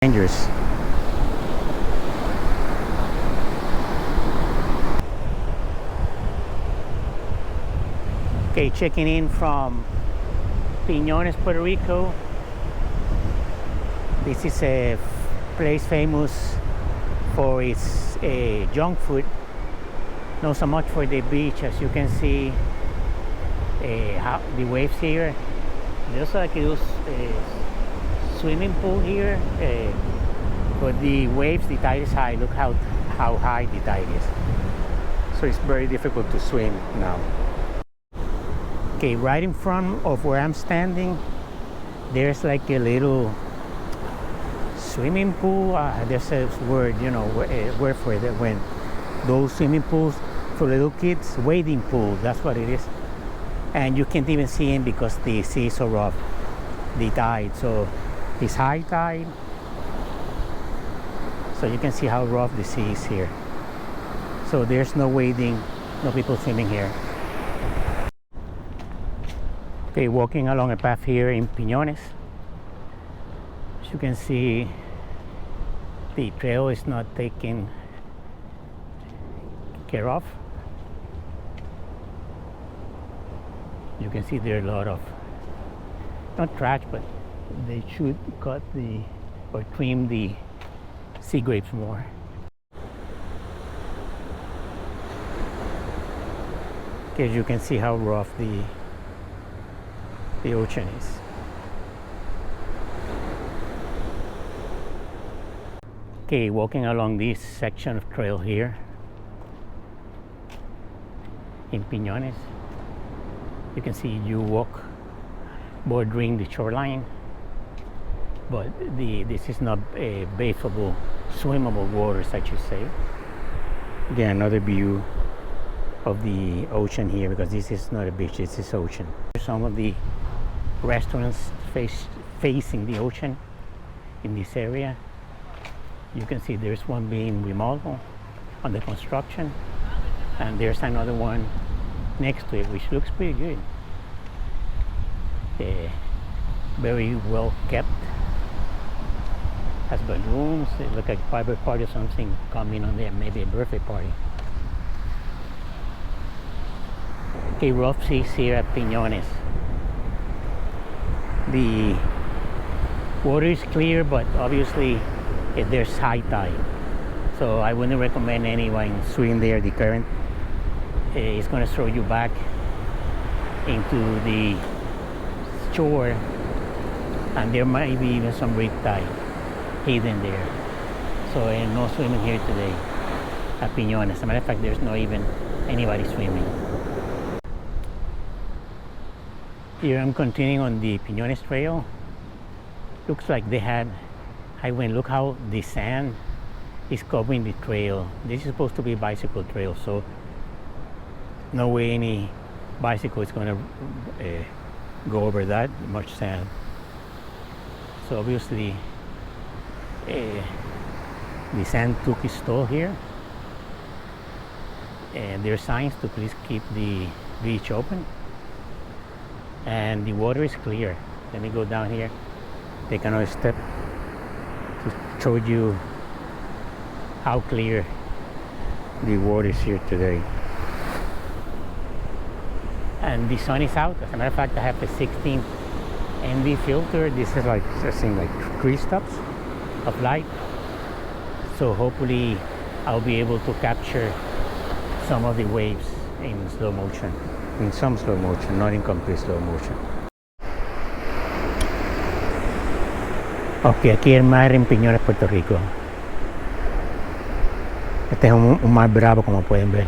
Dangerous. Okay, checking in from Piñones, Puerto Rico. This is a place famous for its junk food, not so much for the beach. As you can see, the waves here. There's like a swimming pool here, but the waves, the tide is high. Look how high the tide is. So it's very difficult to swim now. Okay, right in front of where I'm standing, there's like a little swimming pool. There's a word, word for it, when those swimming pools for little kids, wading pool, that's what it is. And you can't even see in because the sea is so rough, the tide. So it's high tide, so you can see how rough the sea is here. So there's no wading, no people swimming here. Okay, walking along a path here in Piñones. As you can see, the trail is not taken care of. You can see there are a lot of, not trash, but they should cut or trim the sea grapes more. Okay, as you can see how rough the ocean is. Okay, walking along this section of trail here in Piñones, you can see you walk bordering the shoreline, but this is not a bathable, swimmable waters, I should say. Again, another view of the ocean here, because this is not a beach, this is ocean. Some of the restaurants facing the ocean in this area. You can see there's one being remodeled under construction, and there's another one next to it which looks pretty good. Very well kept. Has balloons. It looks like a private party or something coming on there, maybe a birthday party. Okay, rough seas here at Piñones. The water is clear, but obviously there's high tide, so I wouldn't recommend anyone swim there. The current is going to throw you back into the shore, and there might be even some riptide hidden there. So no swimming here today at Piñones. As a matter of fact, there's not even anybody swimming. Here I'm continuing on the Piñones trail. Looks like look how the sand is covering the trail. This is supposed to be a bicycle trail, so no way any bicycle is going to go over that much sand. So obviously the sand took its toll here, and there are signs to please keep the beach open, and the water is clear. Let me go down here, take another step to show you how clear the water is here today. And the sun is out. As a matter of fact, I have a 16 ND filter. This is like, I think, like 3 stops of light. So hopefully I'll be able to capture some of the waves in slow motion. In some slow motion, not in complete slow motion. Ok, aquí el mar en Piñones, Puerto Rico. Este es un mar bravo, como pueden ver.